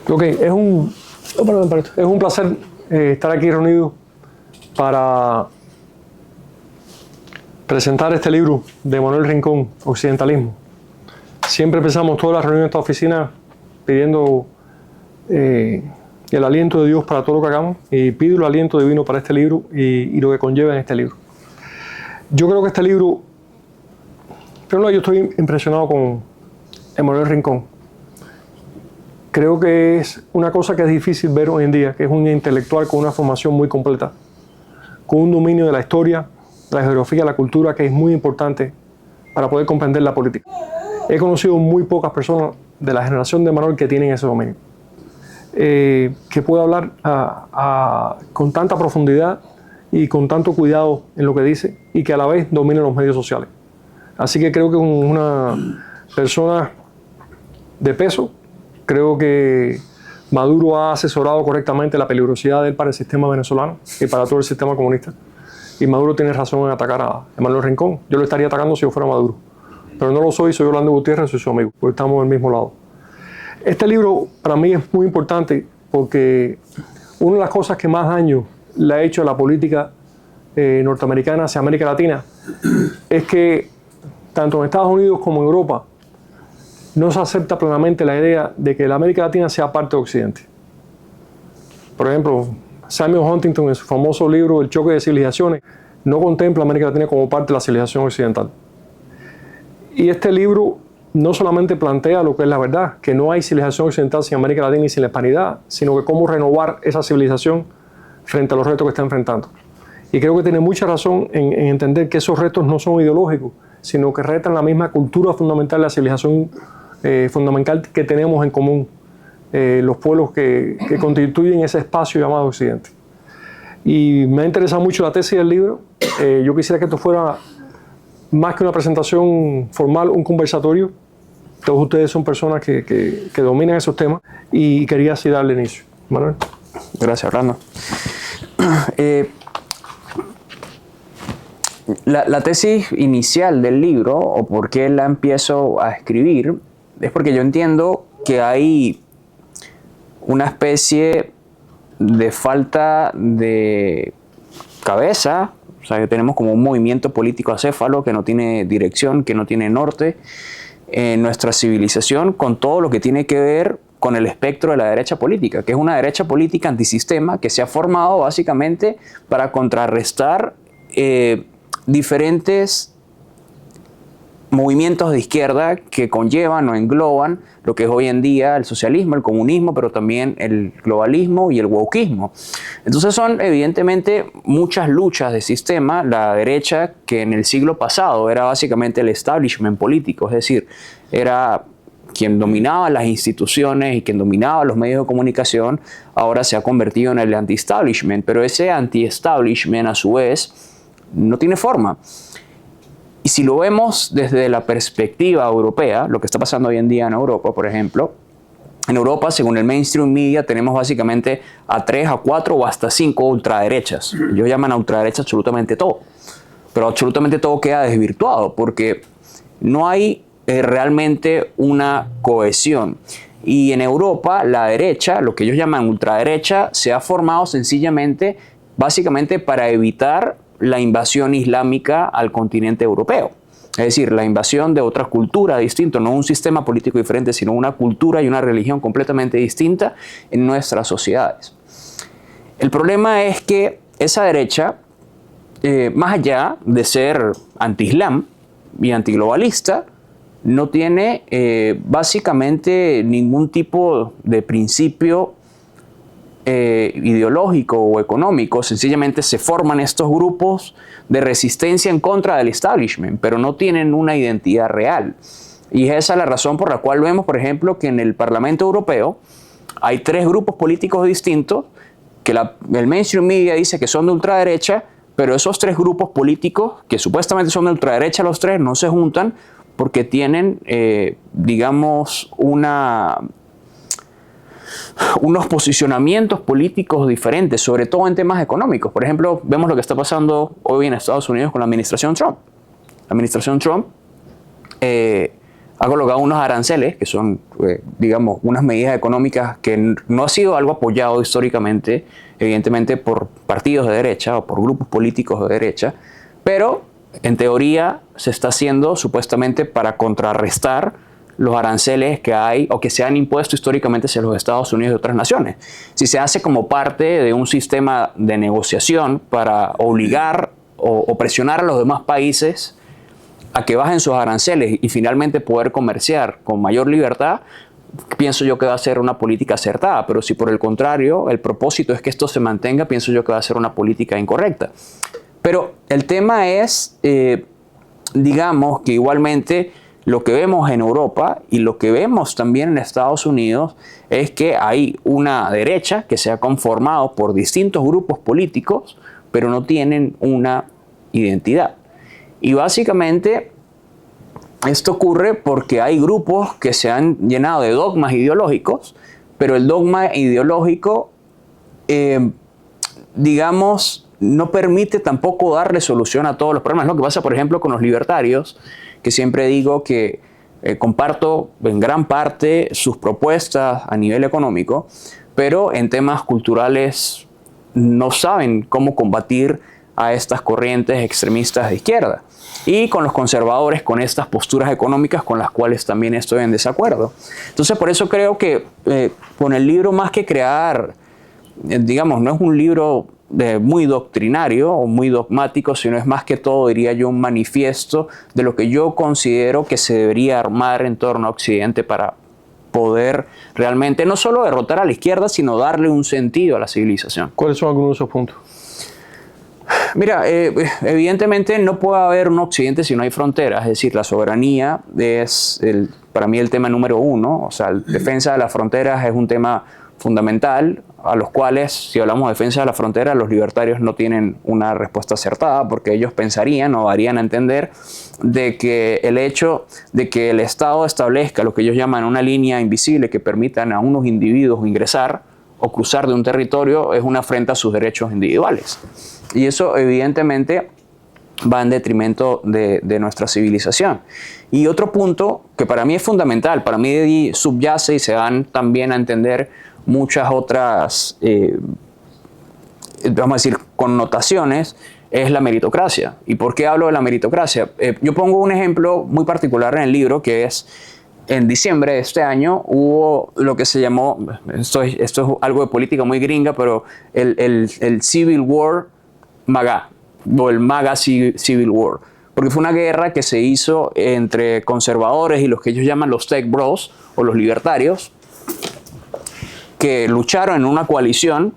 Ok, es un placer estar aquí reunidos para presentar este libro de Manuel Rincón, Occidentalismo. Siempre empezamos todas las reuniones de esta oficina pidiendo el aliento de Dios para todo lo que hagamos, y pido el aliento divino para este libro y lo que conlleva en este libro. Yo creo que este libro, primero yo estoy impresionado con Manuel Rincón. Creo que es una cosa que es difícil ver hoy en día, que es un intelectual con una formación muy completa, con un dominio de la historia, la geografía, la cultura, que es muy importante para poder comprender la política. He conocido muy pocas personas de la generación de Manuel que tienen ese dominio, que pueda hablar con tanta profundidad y con tanto cuidado en lo que dice, y que a la vez domine los medios sociales. Así que creo que es una persona de peso. Creo que Maduro ha asesorado correctamente la peligrosidad de él para el sistema venezolano y para todo el sistema comunista. Y Maduro tiene razón en atacar a Manuel Rincón. Yo lo estaría atacando si yo fuera Maduro. Pero no lo soy Orlando Gutiérrez, soy su amigo, porque estamos del mismo lado. Este libro para mí es muy importante porque una de las cosas que más daño le ha hecho a la política norteamericana hacia América Latina es que tanto en Estados Unidos como en Europa no se acepta plenamente la idea de que la América Latina sea parte de Occidente. Por ejemplo, Samuel Huntington en su famoso libro El choque de civilizaciones no contempla a América Latina como parte de la civilización occidental. Y este libro no solamente plantea lo que es la verdad, que no hay civilización occidental sin América Latina y sin la hispanidad, sino que cómo renovar esa civilización frente a los retos que está enfrentando. Y creo que tiene mucha razón en entender que esos retos no son ideológicos, sino que retan la misma cultura fundamental de la civilización fundamental que tenemos en común los pueblos que constituyen ese espacio llamado Occidente. Y me ha interesado mucho la tesis del libro. Yo quisiera que esto fuera más que una presentación formal, un conversatorio. Todos ustedes son personas que dominan esos temas y quería así darle inicio. Manuel. Gracias, Orlando. La tesis inicial del libro, o por qué la empiezo a escribir, es porque yo entiendo que hay una especie de falta de cabeza, o sea, que tenemos como un movimiento político acéfalo que no tiene dirección, que no tiene norte en nuestra civilización, con todo lo que tiene que ver con el espectro de la derecha política, que es una derecha política antisistema que se ha formado básicamente para contrarrestar diferentes movimientos de izquierda que conllevan o engloban lo que es hoy en día el socialismo, el comunismo, pero también el globalismo y el wokeismo. Entonces son evidentemente muchas luchas de sistema. La derecha, que en el siglo pasado era básicamente el establishment político, es decir, era quien dominaba las instituciones y quien dominaba los medios de comunicación, ahora se ha convertido en el anti-establishment, pero ese anti-establishment a su vez no tiene forma. Y si lo vemos desde la perspectiva europea, lo que está pasando hoy en día en Europa, por ejemplo, en Europa, según el mainstream media, tenemos básicamente a 3, a 4 o hasta 5 ultraderechas. Ellos llaman a ultraderecha absolutamente todo. Pero absolutamente todo queda desvirtuado porque no hay realmente una cohesión. Y en Europa, la derecha, lo que ellos llaman ultraderecha, se ha formado sencillamente, básicamente para evitar la invasión islámica al continente europeo. Es decir, la invasión de otra cultura distinta, no un sistema político diferente, sino una cultura y una religión completamente distinta en nuestras sociedades. El problema es que esa derecha, más allá de ser anti-islam y antiglobalista, no tiene básicamente ningún tipo de principio ideológico o económico. Sencillamente se forman estos grupos de resistencia en contra del establishment, pero no tienen una identidad real. Y esa es la razón por la cual vemos, por ejemplo, que en el Parlamento Europeo hay 3 grupos políticos distintos que el mainstream media dice que son de ultraderecha, pero esos 3 grupos políticos, que supuestamente son de ultraderecha los 3, no se juntan porque tienen, digamos, unos posicionamientos políticos diferentes, sobre todo en temas económicos. Por ejemplo, vemos lo que está pasando hoy en Estados Unidos con la administración Trump. La administración Trump ha colocado unos aranceles, que son, digamos, unas medidas económicas que no ha sido algo apoyado históricamente, evidentemente por partidos de derecha o por grupos políticos de derecha, pero en teoría se está haciendo supuestamente para contrarrestar los aranceles que hay o que se han impuesto históricamente hacia los Estados Unidos y otras naciones. Si se hace como parte de un sistema de negociación para obligar o presionar a los demás países a que bajen sus aranceles y finalmente poder comerciar con mayor libertad, pienso yo que va a ser una política acertada. Pero si por el contrario el propósito es que esto se mantenga, pienso yo que va a ser una política incorrecta. Pero el tema es, digamos que igualmente lo que vemos en Europa y lo que vemos también en Estados Unidos es que hay una derecha que se ha conformado por distintos grupos políticos, pero no tienen una identidad. Y básicamente esto ocurre porque hay grupos que se han llenado de dogmas ideológicos, pero el dogma ideológico, digamos, no permite tampoco darle solución a todos los problemas. Lo que pasa, por ejemplo, con los libertarios, que siempre digo que comparto en gran parte sus propuestas a nivel económico, pero en temas culturales no saben cómo combatir a estas corrientes extremistas de izquierda. Y con los conservadores, con estas posturas económicas con las cuales también estoy en desacuerdo. Entonces, por eso creo que con el libro, más que crear, digamos, no es un libro muy doctrinario o muy dogmático, sino es más que todo, diría yo, un manifiesto de lo que yo considero que se debería armar en torno a Occidente para poder realmente no solo derrotar a la izquierda, sino darle un sentido a la civilización. ¿Cuáles son algunos de esos puntos? Mira, evidentemente no puede haber un Occidente si no hay fronteras, es decir, la soberanía es para mí el tema número uno, o sea, la defensa de las fronteras es un tema fundamental, a los cuales, si hablamos de defensa de la frontera, los libertarios no tienen una respuesta acertada, porque ellos pensarían o darían a entender de que el hecho de que el Estado establezca lo que ellos llaman una línea invisible que permitan a unos individuos ingresar o cruzar de un territorio es una afrenta a sus derechos individuales. Y eso evidentemente va en detrimento de nuestra civilización. Y otro punto que para mí es fundamental, para mí subyace y se dan también a entender muchas otras, vamos a decir, connotaciones, es la meritocracia. ¿Y por qué hablo de la meritocracia? Yo pongo un ejemplo muy particular en el libro, que es en diciembre de este año hubo lo que se llamó, esto es algo de política muy gringa, pero el Civil War MAGA, o el MAGA Civil War, porque fue una guerra que se hizo entre conservadores y los que ellos llaman los tech bros o los libertarios, que lucharon en una coalición.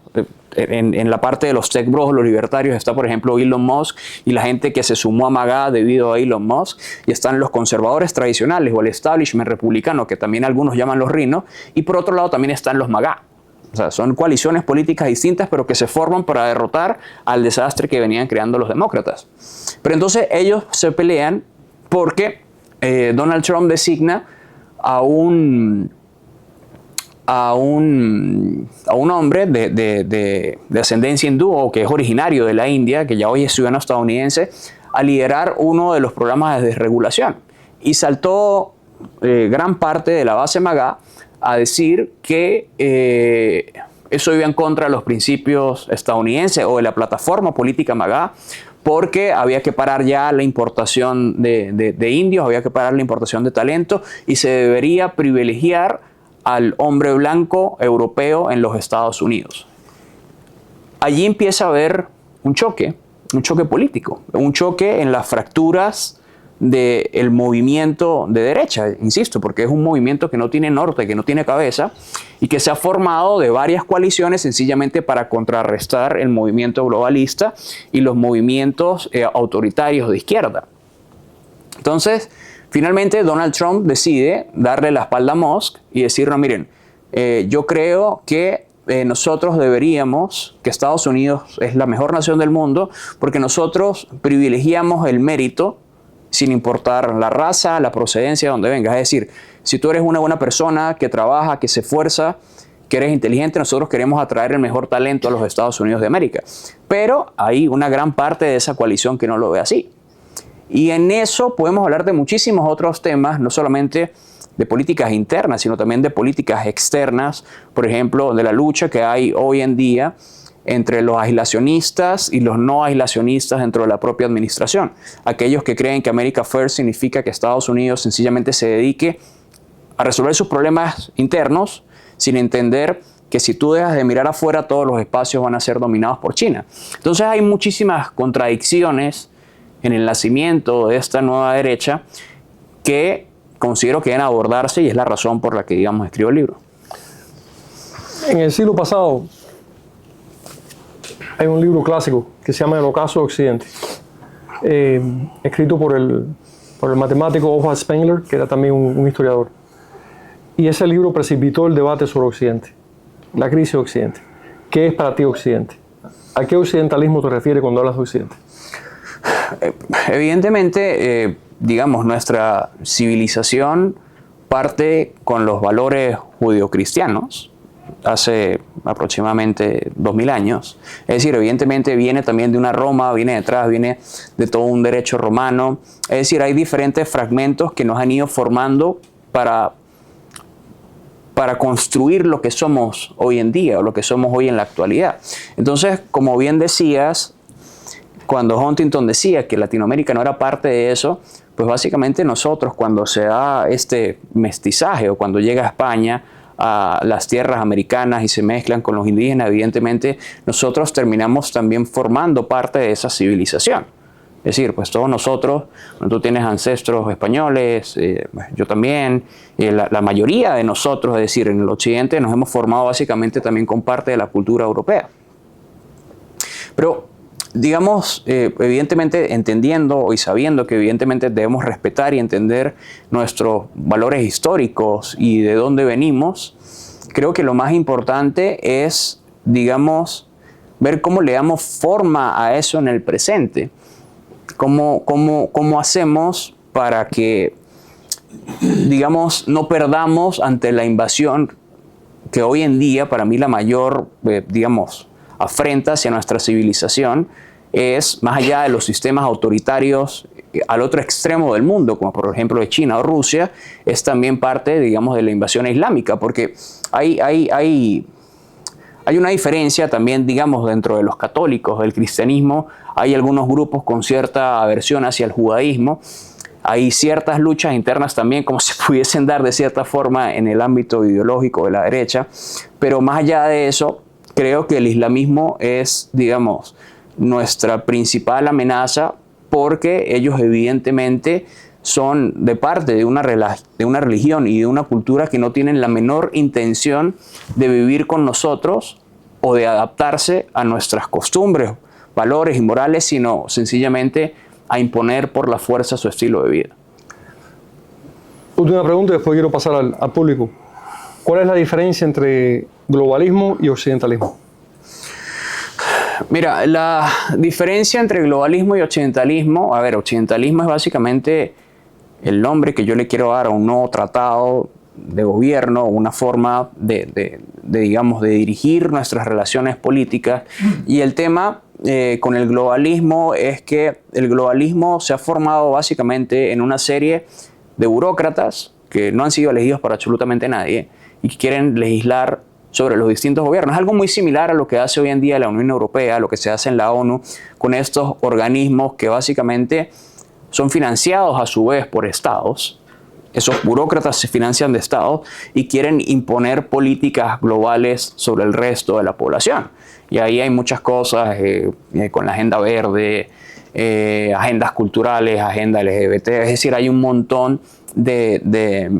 En la parte de los tech bros, los libertarios, está por ejemplo Elon Musk y la gente que se sumó a MAGA debido a Elon Musk, y están los conservadores tradicionales o el establishment republicano, que también algunos llaman los rhinos, y por otro lado también están los MAGA. O sea, son coaliciones políticas distintas, pero que se forman para derrotar al desastre que venían creando los demócratas. Pero entonces ellos se pelean porque Donald Trump designa a un hombre de ascendencia hindú, o que es originario de la India, que ya hoy es ciudadano estadounidense, a liderar uno de los programas de desregulación. Y saltó gran parte de la base MAGA a decir que eso iba en contra de los principios estadounidenses o de la plataforma política MAGA, porque había que parar ya la importación de indios, había que parar la importación de talento y se debería privilegiar al hombre blanco europeo en los Estados Unidos. Allí empieza a haber un choque político, un choque en las fracturas del movimiento de derecha, insisto, porque es un movimiento que no tiene norte, que no tiene cabeza, y que se ha formado de varias coaliciones sencillamente para contrarrestar el movimiento globalista y los movimientos autoritarios de izquierda. Entonces, finalmente Donald Trump decide darle la espalda a Musk y decir, no, miren, yo creo que nosotros deberíamos, que Estados Unidos es la mejor nación del mundo, porque nosotros privilegiamos el mérito sin importar la raza, la procedencia, de donde vengas. Es decir, si tú eres una buena persona que trabaja, que se esfuerza, que eres inteligente, nosotros queremos atraer el mejor talento a los Estados Unidos de América. Pero hay una gran parte de esa coalición que no lo ve así. Y en eso podemos hablar de muchísimos otros temas, no solamente de políticas internas, sino también de políticas externas, por ejemplo, de la lucha que hay hoy en día entre los aislacionistas y los no aislacionistas dentro de la propia administración. Aquellos que creen que America First significa que Estados Unidos sencillamente se dedique a resolver sus problemas internos, sin entender que si tú dejas de mirar afuera, todos los espacios van a ser dominados por China. Entonces hay muchísimas contradicciones en el nacimiento de esta nueva derecha que considero que deben abordarse, y es la razón por la que, digamos, escribo el libro. En el siglo pasado hay un libro clásico que se llama El ocaso de Occidente, escrito por el matemático Oswald Spengler, que era también un historiador. Y ese libro precipitó el debate sobre Occidente, la crisis de Occidente. ¿Qué es para ti Occidente? ¿A qué occidentalismo te refieres cuando hablas de Occidente? Evidentemente, digamos, nuestra civilización parte con los valores judeocristianos hace aproximadamente 2000 años. Es decir, evidentemente viene también de una Roma, viene detrás, viene de todo un derecho romano. Es decir, hay diferentes fragmentos que nos han ido formando para construir lo que somos hoy en día o lo que somos hoy en la actualidad. Entonces, como bien decías, cuando Huntington decía que Latinoamérica no era parte de eso, pues básicamente nosotros, cuando se da este mestizaje o cuando llega a España a las tierras americanas y se mezclan con los indígenas, evidentemente nosotros terminamos también formando parte de esa civilización. Es decir, pues todos nosotros, tú tienes ancestros españoles, yo también, la mayoría de nosotros, es decir, en el occidente nos hemos formado básicamente también con parte de la cultura europea. Pero, digamos, evidentemente entendiendo y sabiendo que evidentemente debemos respetar y entender nuestros valores históricos y de dónde venimos, creo que lo más importante es, digamos, ver cómo le damos forma a eso en el presente. ¿Cómo hacemos para que, digamos, no perdamos ante la invasión que hoy en día, para mí, la mayor, digamos, afrenta hacia nuestra civilización es, más allá de los sistemas autoritarios al otro extremo del mundo, como por ejemplo de China o Rusia, es también parte, digamos, de la invasión islámica, porque hay una diferencia también, digamos, dentro de los católicos, del cristianismo. Hay algunos grupos con cierta aversión hacia el judaísmo. Hay ciertas luchas internas también, como se pudiesen dar de cierta forma en el ámbito ideológico de la derecha. Pero más allá de eso, creo que el islamismo es, digamos, nuestra principal amenaza, porque ellos evidentemente son de parte de una religión y de una cultura que no tienen la menor intención de vivir con nosotros o de adaptarse a nuestras costumbres, valores y morales, sino sencillamente a imponer por la fuerza su estilo de vida. Última pregunta y después quiero pasar al público. ¿Cuál es la diferencia entre globalismo y occidentalismo? Mira, la diferencia entre globalismo y occidentalismo, a ver, occidentalismo es básicamente el nombre que yo le quiero dar a un nuevo tratado de gobierno, una forma digamos, de dirigir nuestras relaciones políticas. Y el tema con el globalismo es que el globalismo se ha formado básicamente en una serie de burócratas que no han sido elegidos por absolutamente nadie y que quieren legislar sobre los distintos gobiernos. Es algo muy similar a lo que hace hoy en día la Unión Europea, a lo que se hace en la ONU, con estos organismos que básicamente son financiados a su vez por estados. Esos burócratas se financian de estados y quieren imponer políticas globales sobre el resto de la población. Y ahí hay muchas cosas con la agenda verde, agendas culturales, agenda LGBT. Es decir, hay un montón de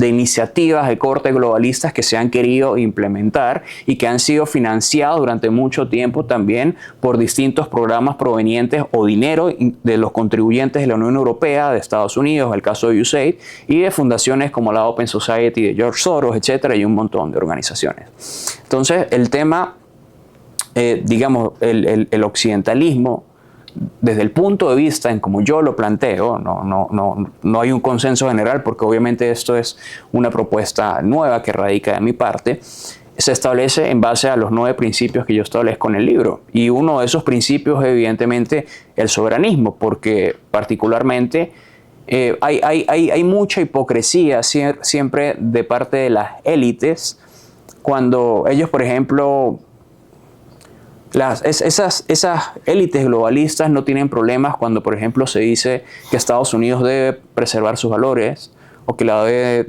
iniciativas de corte globalistas que se han querido implementar y que han sido financiados durante mucho tiempo también por distintos programas provenientes o dinero de los contribuyentes de la Unión Europea, de Estados Unidos, el caso de USAID, y de fundaciones como la Open Society de George Soros, etcétera, y un montón de organizaciones. Entonces, el tema, digamos, el occidentalismo, desde el punto de vista en como yo lo planteo, no hay un consenso general porque obviamente esto es una propuesta nueva que radica de mi parte, se establece en base a los 9 principios que yo establezco en el libro. Y uno de esos principios es evidentemente el soberanismo, porque particularmente hay mucha hipocresía siempre de parte de las élites cuando ellos, por ejemplo, esas élites globalistas no tienen problemas cuando, por ejemplo, se dice que Estados Unidos debe preservar sus valores, o que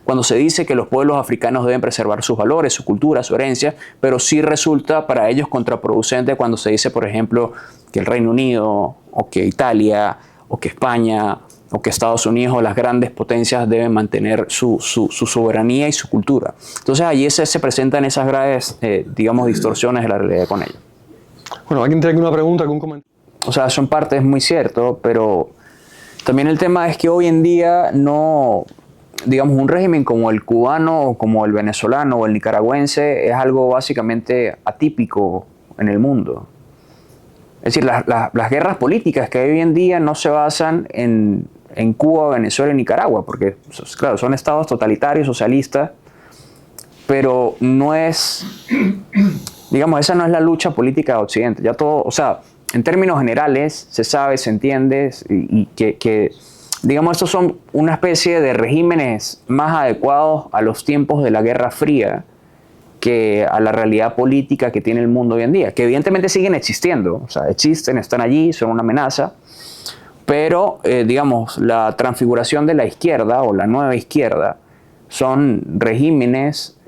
cuando se dice que los pueblos africanos deben preservar sus valores, su cultura, su herencia, pero sí resulta para ellos contraproducente cuando se dice, por ejemplo, que el Reino Unido, o que Italia, o que España, o que Estados Unidos o las grandes potencias deben mantener su soberanía y su cultura. Entonces allí se presentan esas graves, digamos, distorsiones de la realidad con ello. Bueno, ¿alguien tiene alguna pregunta, algún comentario? O sea, son partes muy cierto, pero también el tema es que hoy en día no, digamos, un régimen como el cubano, o como el venezolano o el nicaragüense es algo básicamente atípico en el mundo. Es decir, las guerras políticas que hay hoy en día no se basan en Cuba, Venezuela y Nicaragua, porque, claro, son estados totalitarios, socialistas, pero no es, digamos, esa no es la lucha política de Occidente. Ya todo, o sea, en términos generales, se sabe, se entiende, y que, digamos, estos son una especie de regímenes más adecuados a los tiempos de la Guerra Fría que a la realidad política que tiene el mundo hoy en día, que evidentemente siguen existiendo, o sea, existen, están allí, son una amenaza, pero, digamos, la transfiguración de la izquierda o la nueva izquierda son regímenes,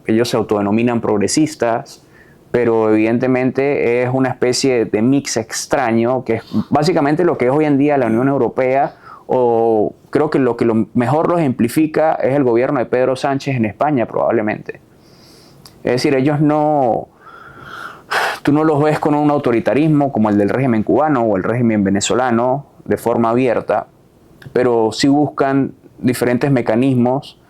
ellos se autodenominan progresistas, pero evidentemente es una especie de mix extraño, que es básicamente lo que es hoy en día la Unión Europea, o creo que lo mejor lo ejemplifica es el gobierno de Pedro Sánchez en España probablemente. Es decir, tú no los ves con un autoritarismo como el del régimen cubano o el régimen venezolano de forma abierta, pero sí buscan diferentes mecanismos